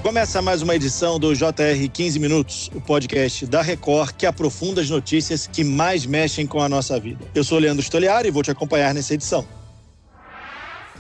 Começa mais uma edição do JR 15 Minutos, o podcast da Record que aprofunda as notícias que mais mexem com a nossa vida. Eu sou Leandro Stoliari e vou te acompanhar nessa edição.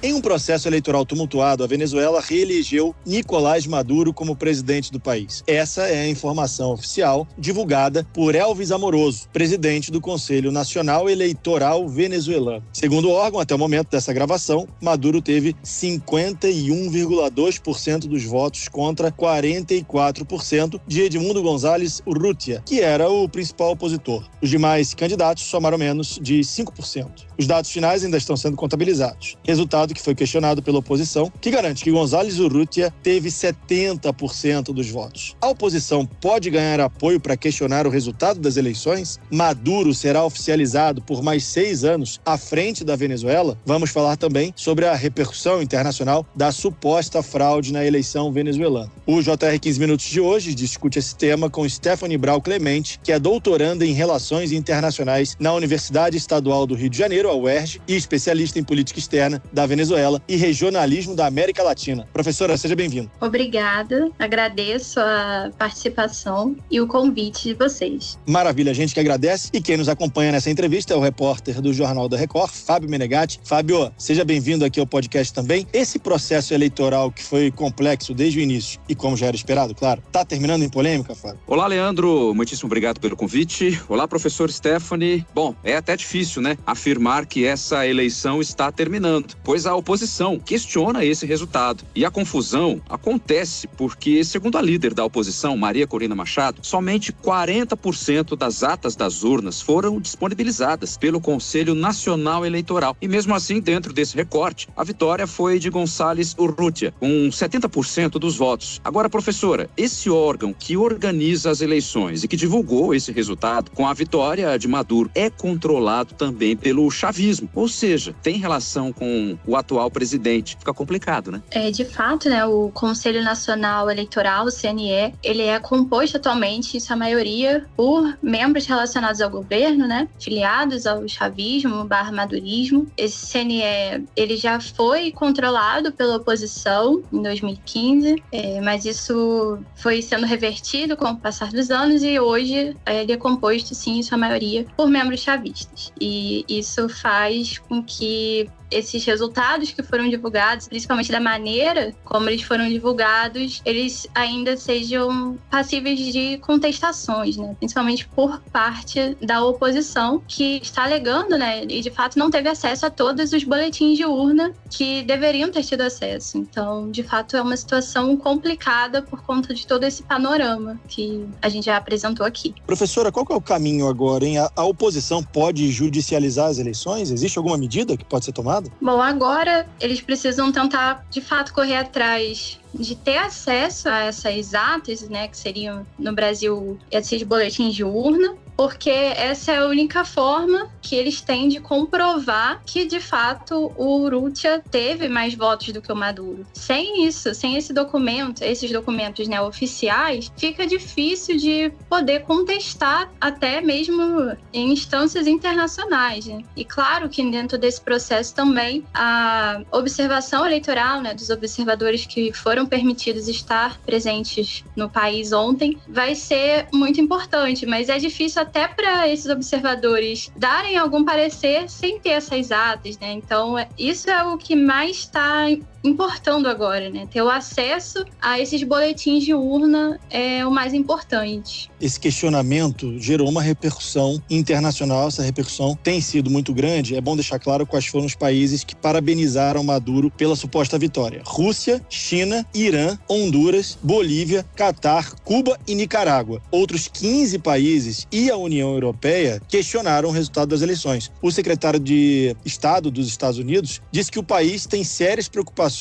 Em um processo eleitoral tumultuado, a Venezuela reelegeu Nicolás Maduro como presidente do país. Essa é a informação oficial divulgada por Elvis Amoroso, presidente do Conselho Nacional Eleitoral Venezuelano. Segundo o órgão, até o momento dessa gravação, Maduro teve 51,2% dos votos contra 44% de Edmundo González Urrutia, que era o principal opositor. Os demais candidatos somaram menos de 5%. Os dados finais ainda estão sendo contabilizados. Resultado que foi questionado pela oposição, que garante que González Urrutia teve 70% dos votos. A oposição pode ganhar apoio para questionar o resultado das eleições? Maduro será oficializado por mais 6 anos à frente da Venezuela? Vamos falar também sobre a repercussão internacional da suposta fraude na eleição venezuelana. O JR 15 Minutos de hoje discute esse tema com Stephanie Brau Clemente, que é doutoranda em Relações Internacionais na Universidade Estadual do Rio de Janeiro, a UERJ, e especialista em política externa da Venezuela e regionalismo da América Latina. Professora, seja bem-vinda. Obrigada, agradeço a participação e o convite de vocês. Maravilha, a gente que agradece. E quem nos acompanha nessa entrevista é o repórter do Jornal da Record, Fábio Menegatti. Fábio, seja bem-vindo aqui ao podcast também. Esse processo eleitoral que foi complexo desde o início e como já era esperado, claro, está terminando em polêmica, Fábio? Olá, Leandro. Muitíssimo obrigado pelo convite. Olá, professor Stephanie. Bom, é até difícil, né, afirmar que essa eleição está terminando, pois a oposição questiona esse resultado. E a confusão acontece porque, segundo a líder da oposição, Maria Corina Machado, somente 40% das atas das urnas foram disponibilizadas pelo Conselho Nacional Eleitoral. E mesmo assim, dentro desse recorte, a vitória foi de González Urrutia, com 70% dos votos. Agora, professora, esse órgão que organiza as eleições e que divulgou esse resultado com a vitória de Maduro é controlado também pelo chavismo, ou seja, tem relação com o atual presidente. Fica complicado, né? De fato, né, o Conselho Nacional Eleitoral, o CNE, ele é composto atualmente, em sua maioria, por membros relacionados ao governo, né, filiados ao chavismo / madurismo. Esse CNE, ele já foi controlado pela oposição em 2015, mas isso foi sendo revertido com o passar dos anos e hoje ele é composto, sim, em sua maioria, por membros chavistas. E isso faz com que esses resultados que foram divulgados, principalmente da maneira como eles foram divulgados, eles ainda sejam passíveis de contestações, né? Principalmente por parte da oposição, que está alegando, né, e de fato não teve acesso a todos os boletins de urna que deveriam ter tido acesso. Então, de fato, é uma situação complicada por conta de todo esse panorama que a gente já apresentou aqui. Professora, qual que é o caminho agora, hein? A oposição pode judicializar as eleições? Existe alguma medida que pode ser tomada? Bom, agora eles precisam tentar, de fato, correr atrás de ter acesso a essas atas, né, que seriam, no Brasil, esses boletins de urna, porque essa é a única forma que eles têm de comprovar que, de fato, o Urrutia teve mais votos do que o Maduro. Sem isso, sem esse documento, esses documentos, né, oficiais, fica difícil de poder contestar até mesmo em instâncias internacionais, né? E claro que dentro desse processo também a observação eleitoral, né, dos observadores que foram permitidos estar presentes no país ontem vai ser muito importante, mas é difícil até para esses observadores darem algum parecer sem ter essas atas, né? Então, isso é o que mais está importando agora, né? Ter o acesso a esses boletins de urna é o mais importante. Esse questionamento gerou uma repercussão internacional. Essa repercussão tem sido muito grande. É bom deixar claro quais foram os países que parabenizaram Maduro pela suposta vitória: Rússia, China, Irã, Honduras, Bolívia, Catar, Cuba e Nicarágua. Outros 15 países e a União Europeia questionaram o resultado das eleições. O secretário de Estado dos Estados Unidos disse que o país tem sérias preocupações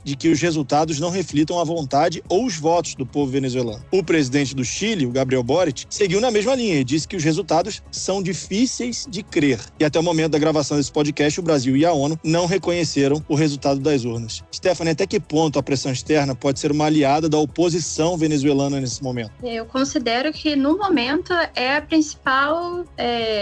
de que os resultados não reflitam a vontade ou os votos do povo venezuelano. O presidente do Chile, o Gabriel Boric, seguiu na mesma linha e disse que os resultados são difíceis de crer. E até o momento da gravação desse podcast, o Brasil e a ONU não reconheceram o resultado das urnas. Stephanie, até que ponto a pressão externa pode ser uma aliada da oposição venezuelana nesse momento? Eu considero que, no momento, é a principal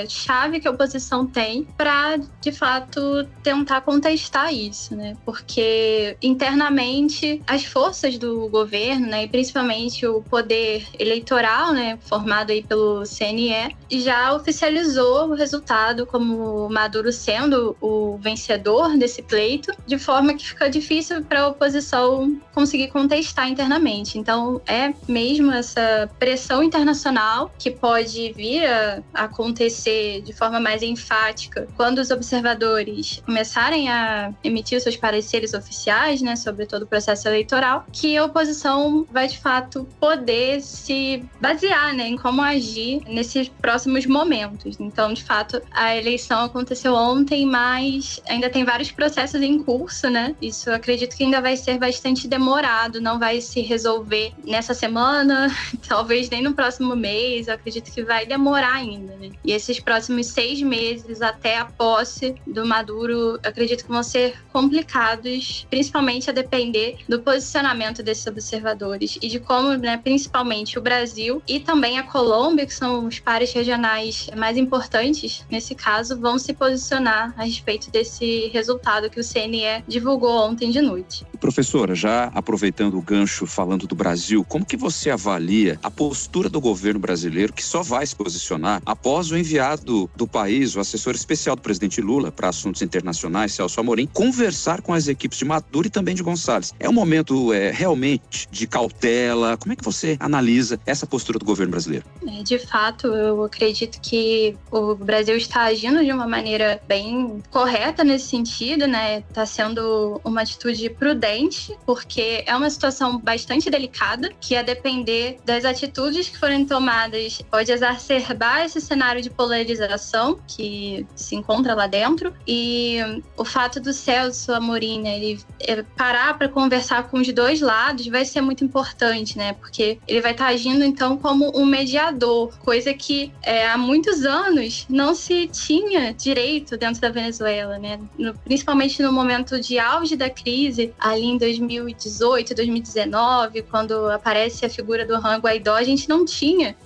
chave que a oposição tem para, de fato, tentar contestar isso, né? Porque que internamente as forças do governo, né, e principalmente o poder eleitoral, né, formado aí pelo CNE, já oficializou o resultado como Maduro sendo o vencedor desse pleito, de forma que fica difícil para a oposição conseguir contestar internamente. Então, é mesmo essa pressão internacional que pode vir a acontecer de forma mais enfática quando os observadores começarem a emitir os seus pareceres oficiais, né, sobre todo o processo eleitoral, que a oposição vai, de fato, poder se basear, né, em como agir nesses próximos momentos. Então, de fato, a eleição aconteceu ontem, mas ainda tem vários processos em curso, né? Isso eu acredito que ainda vai ser bastante demorado, não vai se resolver nessa semana, talvez nem no próximo mês, eu acredito que vai demorar ainda, né? E esses próximos 6 meses até a posse do Maduro, eu acredito que vão ser complicados, principalmente a depender do posicionamento desses observadores e de como, né, principalmente o Brasil e também a Colômbia, que são os pares regionais mais importantes nesse caso, vão se posicionar a respeito desse resultado que o CNE divulgou ontem de noite. Professora, já aproveitando o gancho falando do Brasil, como que você avalia a postura do governo brasileiro, que só vai se posicionar após o enviado do país, o assessor especial do presidente Lula para assuntos internacionais, Celso Amorim, conversar com as equipes de Maduro e também de Gonçalves? É um momento realmente de cautela? Como é que você analisa essa postura do governo brasileiro? De fato, eu acredito que o Brasil está agindo de uma maneira bem correta nesse sentido, né? Está sendo uma atitude prudente, porque é uma situação bastante delicada, que a depender das atitudes que forem tomadas, pode exacerbar esse cenário de polarização que se encontra lá dentro. E o fato do Celso Amorim, né, ele parar para conversar com os dois lados vai ser muito importante, né? Porque ele vai estar agindo, então, como um mediador, coisa que há muitos anos não se tinha direito dentro da Venezuela, né? Principalmente no momento de auge da crise, ali em 2018, 2019, quando aparece a figura do Juan Guaidó, a gente não tinha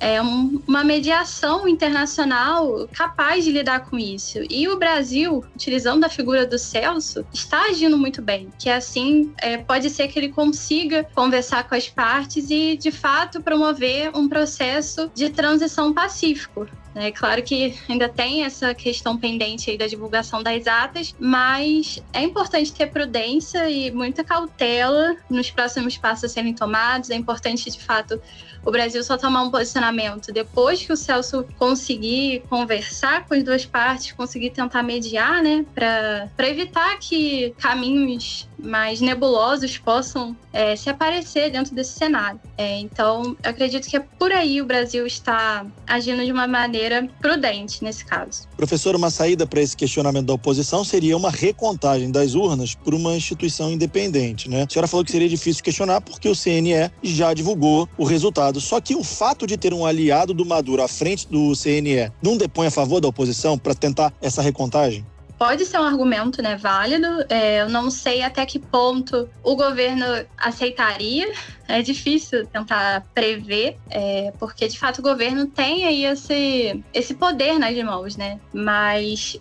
uma mediação internacional capaz de lidar com isso. E o Brasil, utilizando a figura do Celso, está agindo muito bem, que assim pode ser que ele consiga conversar com as partes e, de fato, promover um processo de transição pacífico. É claro que ainda tem essa questão pendente aí da divulgação das atas, mas é importante ter prudência e muita cautela nos próximos passos a serem tomados. É importante, de fato, o Brasil só tomar um posicionamento depois que o Celso conseguir conversar com as duas partes, conseguir tentar mediar, né, para evitar que caminhos mais nebulosos possam se aparecer dentro desse cenário. Então, eu acredito que é por aí o Brasil está agindo de uma maneira prudente nesse caso. Professora, uma saída para esse questionamento da oposição seria uma recontagem das urnas por uma instituição independente, né? A senhora falou que seria difícil questionar porque o CNE já divulgou o resultado. Só que o fato de ter um aliado do Maduro à frente do CNE não depõe a favor da oposição para tentar essa recontagem? Pode ser um argumento, né, válido. Eu não sei até que ponto o governo aceitaria. É difícil tentar prever, porque, de fato, o governo tem aí esse poder nas mãos, né? Mas,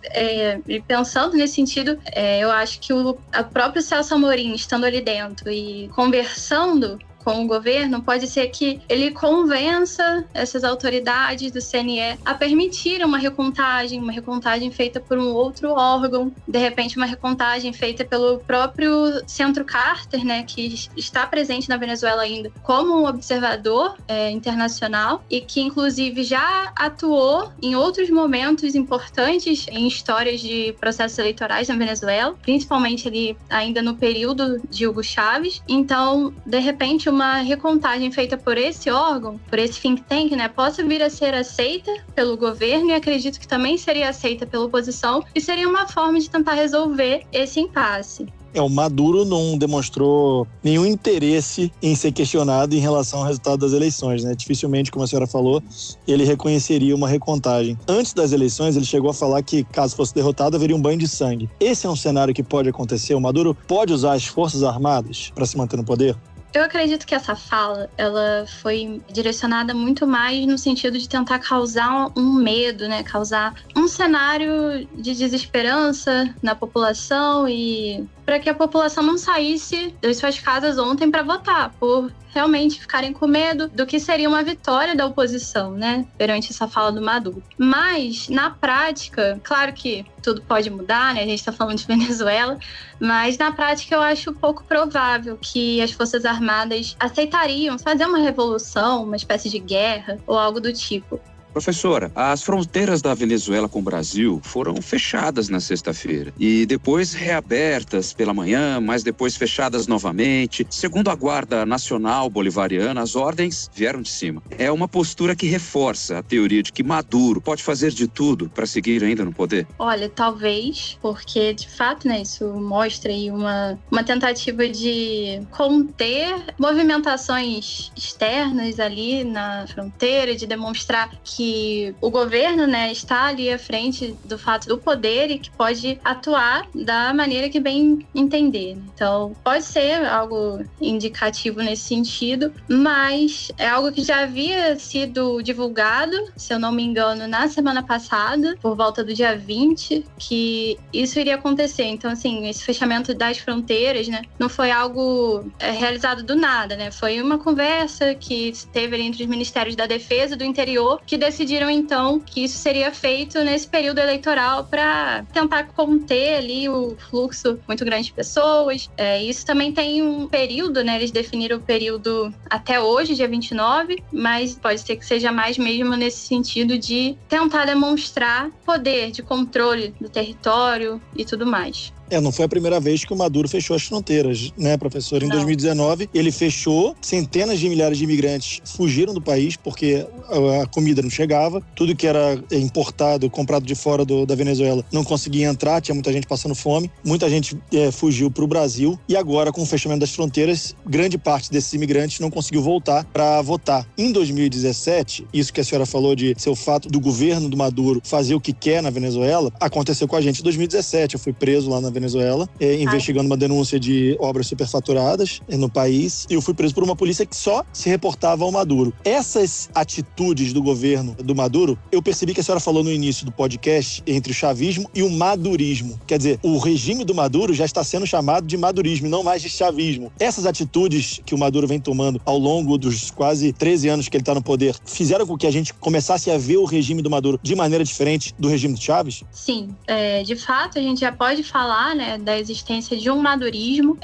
pensando nesse sentido, eu acho que o próprio Celso Amorim, estando ali dentro e conversando com o governo, pode ser que ele convença essas autoridades do CNE a permitir uma recontagem feita por um outro órgão, de repente uma recontagem feita pelo próprio Centro Carter, né, que está presente na Venezuela ainda como um observador internacional e que inclusive já atuou em outros momentos importantes em histórias de processos eleitorais na Venezuela, principalmente ali ainda no período de Hugo Chávez. Então, de repente, uma recontagem feita por esse órgão, por esse think tank, né, possa vir a ser aceita pelo governo e acredito que também seria aceita pela oposição e seria uma forma de tentar resolver esse impasse. O Maduro não demonstrou nenhum interesse em ser questionado em relação ao resultado das eleições, né? Dificilmente, como a senhora falou, ele reconheceria uma recontagem. Antes das eleições, ele chegou a falar que, caso fosse derrotado, haveria um banho de sangue. Esse é um cenário que pode acontecer? O Maduro pode usar as Forças Armadas para se manter no poder? Eu acredito que essa fala, ela foi direcionada muito mais no sentido de tentar causar um medo, né? Causar um cenário de desesperança na população e para que a população não saísse das suas casas ontem para votar, por realmente ficarem com medo do que seria uma vitória da oposição, né, perante essa fala do Maduro. Mas, na prática, claro que tudo pode mudar, né, a gente está falando de Venezuela, mas na prática eu acho pouco provável que as Forças Armadas aceitariam fazer uma revolução, uma espécie de guerra ou algo do tipo. Professora, as fronteiras da Venezuela com o Brasil foram fechadas na sexta-feira e depois reabertas pela manhã, mas depois fechadas novamente. Segundo a Guarda Nacional Bolivariana, as ordens vieram de cima. É uma postura que reforça a teoria de que Maduro pode fazer de tudo para seguir ainda no poder? Olha, talvez, porque de fato, né, isso mostra aí uma tentativa de conter movimentações externas ali na fronteira, de demonstrar que o governo, né, está ali à frente do fato do poder e que pode atuar da maneira que bem entender. Então, pode ser algo indicativo nesse sentido, mas é algo que já havia sido divulgado, se eu não me engano, na semana passada, por volta do dia 20, que isso iria acontecer. Então, assim, esse fechamento das fronteiras, né, não foi algo realizado do nada, né? Foi uma conversa que teve ali entre os Ministérios da Defesa e do Interior, que decidiram, então, que isso seria feito nesse período eleitoral para tentar conter ali o fluxo muito grande de pessoas. Isso também tem um período, né? Eles definiram o período até hoje, dia 29, mas pode ser que seja mais mesmo nesse sentido de tentar demonstrar poder de controle do território e tudo mais. Não foi a primeira vez que o Maduro fechou as fronteiras, né, professor? Em 2019, ele fechou, centenas de milhares de imigrantes fugiram do país porque a comida não chegava, tudo que era importado, comprado de fora da Venezuela não conseguia entrar, tinha muita gente passando fome, muita gente fugiu para o Brasil e agora, com o fechamento das fronteiras, grande parte desses imigrantes não conseguiu voltar para votar. Em 2017, isso que a senhora falou de ser o fato do governo do Maduro fazer o que quer na Venezuela, aconteceu com a gente em 2017, eu fui preso lá na Venezuela, investigando uma denúncia de obras superfaturadas no país, e eu fui preso por uma polícia que só se reportava ao Maduro. Essas atitudes do governo do Maduro, eu percebi que a senhora falou no início do podcast entre o chavismo e o madurismo. Quer dizer, o regime do Maduro já está sendo chamado de madurismo, não mais de chavismo. Essas atitudes que o Maduro vem tomando ao longo dos quase 13 anos que ele está no poder, fizeram com que a gente começasse a ver o regime do Maduro de maneira diferente do regime de Chávez? Sim, de fato, a gente já pode falar, né, da existência de um madurismo.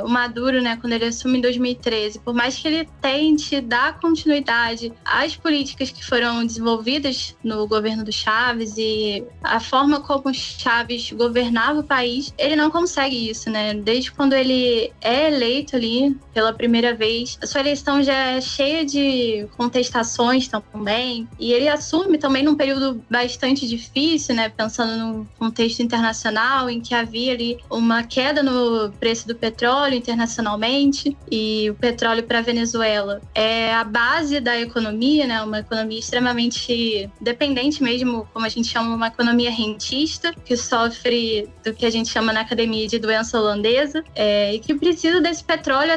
O Maduro, né, quando ele assume em 2013, por mais que ele tente dar continuidade às políticas que foram desenvolvidas no governo do Chávez e a forma como Chávez governava o país, ele não consegue isso, né? Desde quando ele é eleito ali pela primeira vez, a sua eleição já é cheia de contestações também, e ele assume também num período bastante difícil, né, pensando no contexto internacional em que havia ali uma queda no preço do petróleo internacionalmente, e o petróleo para a Venezuela é a base da economia, né? Uma economia extremamente dependente mesmo, como a gente chama, uma economia rentista, que sofre do que a gente chama na academia de doença holandesa, e que precisa desse petróleo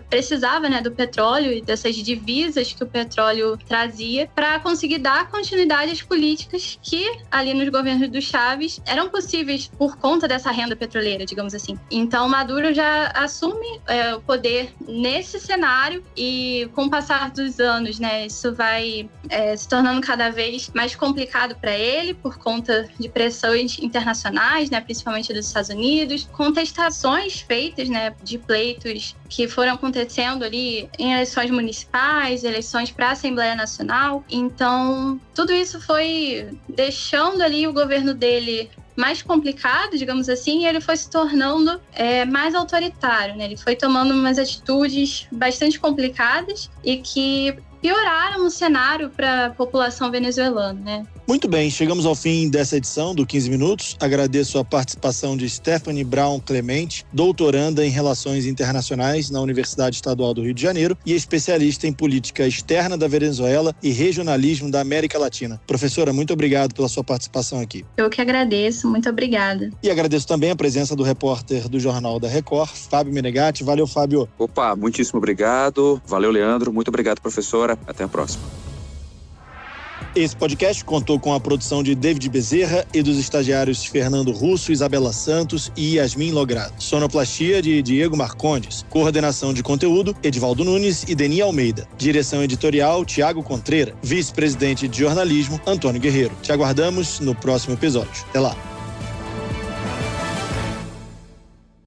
precisava, né, do petróleo e dessas divisas que o petróleo trazia para conseguir dar continuidade às políticas que ali nos governos do Chávez eram possíveis por conta dessa renda petroleira, digamos assim. Então, Maduro já assume o poder nesse cenário e, com o passar dos anos, né, isso vai se tornando cada vez mais complicado para ele por conta de pressões internacionais, né, principalmente dos Estados Unidos, contestações feitas, né, de pleitos que foram acontecendo ali em eleições municipais, eleições para a Assembleia Nacional. Então, tudo isso foi deixando ali o governo dele mais complicado, digamos assim, e ele foi se tornando mais autoritário, né? Ele foi tomando umas atitudes bastante complicadas e que pioraram o cenário para a população venezuelana, né? Muito bem, chegamos ao fim dessa edição do 15 Minutos. Agradeço a participação de Stephanie Brown Clemente, doutoranda em Relações Internacionais na Universidade Estadual do Rio de Janeiro e especialista em política externa da Venezuela e regionalismo da América Latina. Professora, muito obrigado pela sua participação aqui. Eu que agradeço, muito obrigada. E agradeço também a presença do repórter do Jornal da Record, Fábio Menegatti. Valeu, Fábio. Opa, muitíssimo obrigado. Valeu, Leandro. Muito obrigado, professora. Até a próxima. Esse podcast contou com a produção de David Bezerra e dos estagiários Fernando Russo, Isabela Santos e Yasmin Logrado. Sonoplastia de Diego Marcondes. Coordenação de conteúdo, Edivaldo Nunes e Deni Almeida. Direção editorial, Tiago Contreira. Vice-presidente de jornalismo, Antônio Guerreiro. Te aguardamos no próximo episódio. Até lá.